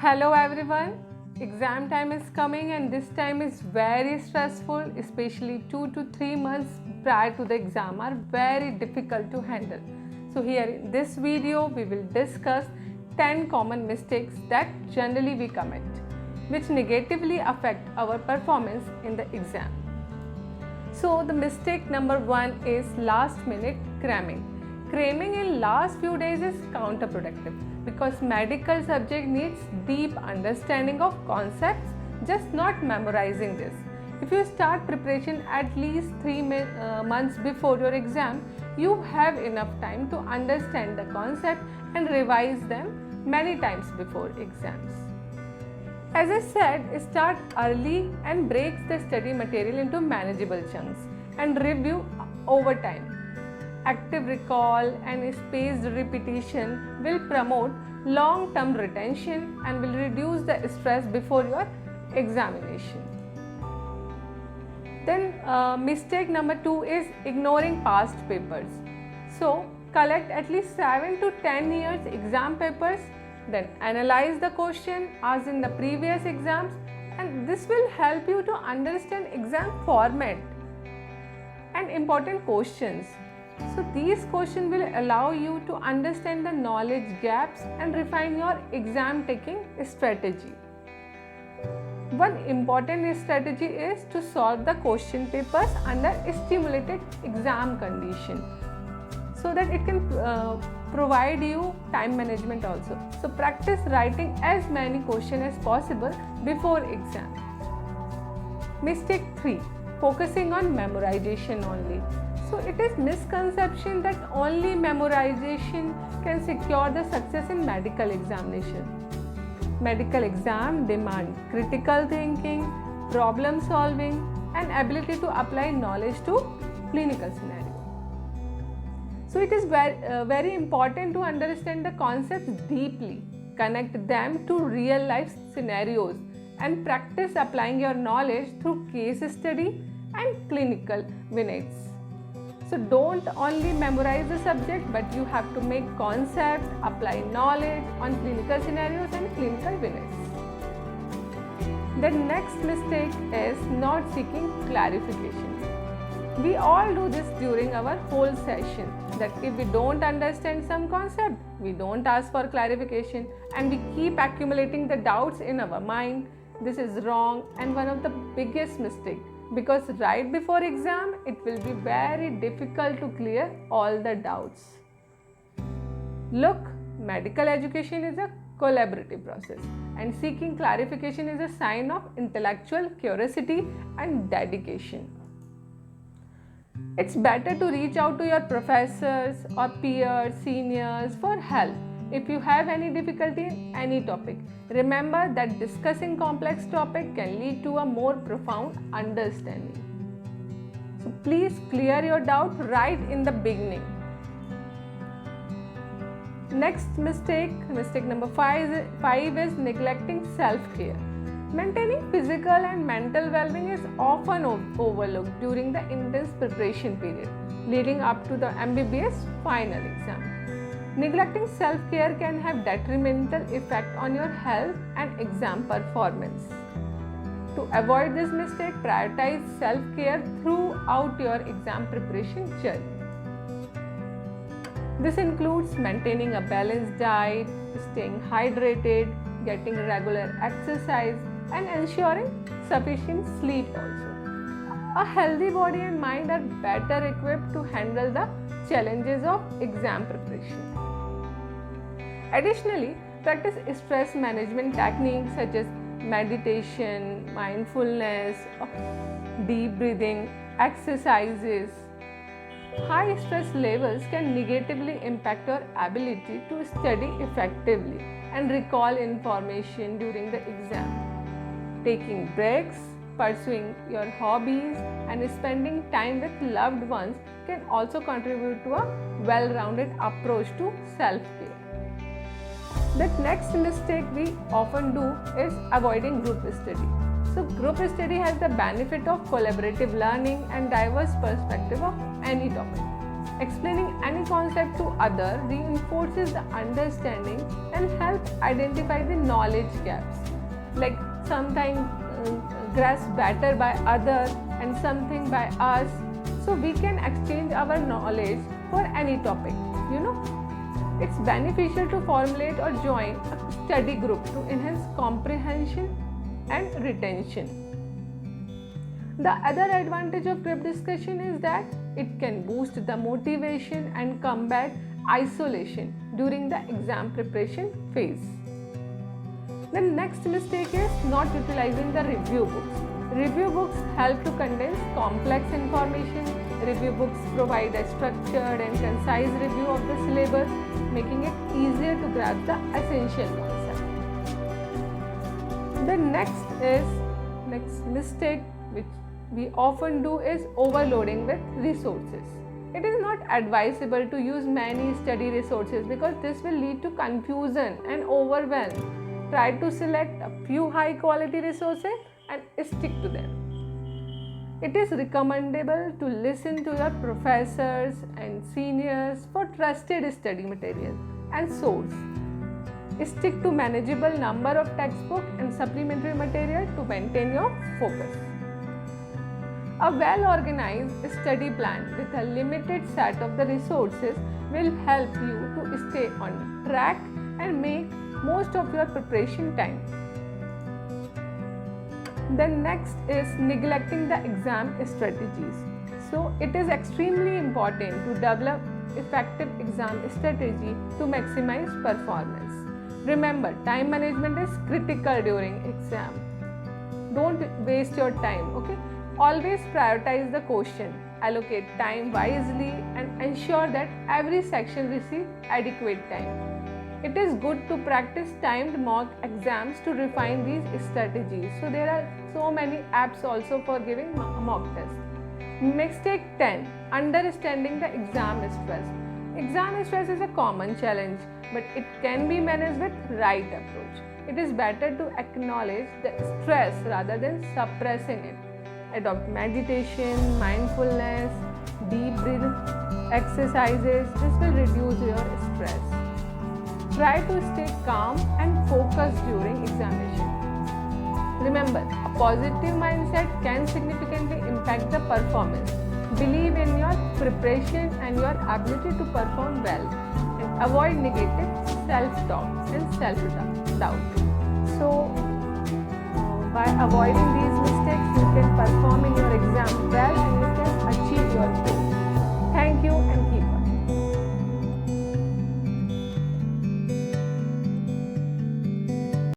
Hello everyone. Exam time is coming and this time is very stressful, especially 2 to 3 months prior to the exam are very difficult to handle. So here in this video we will discuss 10 common mistakes that generally we commit which negatively affect our performance in the exam. So the mistake number 1 is last minute cramming. Cramming in last few days is counterproductive because medical subject needs deep understanding of concepts, just not memorizing this. If you start preparation at least 3 months before your exam, you have enough time to understand the concept and revise them many times before exams. As I said, start early and break the study material into manageable chunks and review over time. Active recall and spaced repetition will promote long-term retention and will reduce the stress before your examination. Then mistake number 2 is ignoring past papers. So collect at least 7 to 10 years exam papers, then analyze the question asked in the previous exams, and this will help you to understand exam format and important questions. So these questions will allow you to understand the knowledge gaps and refine your exam taking strategy. One important strategy is to solve the question papers under stimulated exam condition so that it can provide you time management also. So practice writing as many questions as possible before exam. Mistake 3. Focusing on memorization only. So it is misconception that only memorization can secure the success in medical examination. Medical exam demand critical thinking, problem solving and ability to apply knowledge to clinical scenario. So it is very important to understand the concepts deeply, connect them to real life scenarios and practice applying your knowledge through case study and clinical vignettes. So don't only memorize the subject, but you have to make concept, apply knowledge on clinical scenarios and clinical vignettes. The next mistake is not seeking clarification. We all do this during our whole session, that if we don't understand some concept, we don't ask for clarification and we keep accumulating the doubts in our mind. This is wrong and one of the biggest mistakes. Because right before exam, it will be very difficult to clear all the doubts. Look, medical education is a collaborative process and seeking clarification is a sign of intellectual curiosity and dedication. It's better to reach out to your professors or peers, seniors for help if you have any difficulty in any topic. Remember that discussing complex topic can lead to a more profound understanding. So please clear your doubt right in the beginning. Next mistake number 5 is neglecting self-care. Maintaining physical and mental well-being is often overlooked during the intense preparation period leading up to the MBBS final exam. Neglecting self-care can have detrimental effect on your health and exam performance. To avoid this mistake, prioritize self-care throughout your exam preparation journey. This includes maintaining a balanced diet, staying hydrated, getting regular exercise, and ensuring sufficient sleep also. A healthy body and mind are better equipped to handle the challenges of exam preparation. Additionally, practice stress management techniques such as meditation, mindfulness, deep breathing, exercises. High stress levels can negatively impact your ability to study effectively and recall information during the exam. Taking breaks, pursuing your hobbies, and spending time with loved ones can also contribute to a well-rounded approach to self-care. The next mistake we often do is avoiding group study. So group study has the benefit of collaborative learning and diverse perspective of any topic. Explaining any concept to other reinforces the understanding and helps identify the knowledge gaps. Like sometimes grasped better by other and something by us, so we can exchange our knowledge for any topic. It's beneficial to formulate or join a study group to enhance comprehension and retention. The other advantage of group discussion is that it can boost the motivation and combat isolation during the exam preparation phase. The next mistake is not utilizing the review books. Review books help to condense complex information. Review books provide a structured and concise review of the syllabus, making it easier to grasp the essential concept. The next mistake which we often do is overloading with resources. It is not advisable to use many study resources because this will lead to confusion and overwhelm. Try to select a few high quality resources and stick to them. It is recommendable to listen to your professors and seniors for trusted study material and source. Stick to manageable number of textbook and supplementary material to maintain your focus. A well-organized study plan with a limited set of the resources will help you to stay on track and make most of your preparation time. The next is neglecting the exam strategies. So it is extremely important to develop effective exam strategy to maximize performance. Remember, time management is critical during exam. Don't waste your time, okay? Always prioritize the question, allocate time wisely and ensure that every section receives adequate time. It is good to practice timed mock exams to refine these strategies. So there are so many apps also for giving mock tests. Mistake 10. Understanding the exam stress. Exam stress is a common challenge, but it can be managed with right approach. It is better to acknowledge the stress rather than suppressing it. Adopt meditation, mindfulness, deep breathing exercises. This will reduce your stress. Try to stay calm and focused during examination. Remember, a positive mindset can significantly impact the performance. Believe in your preparation and your ability to perform well, and avoid negative self-talk and self-doubt. So, by avoiding these mistakes, you can perform in your exam well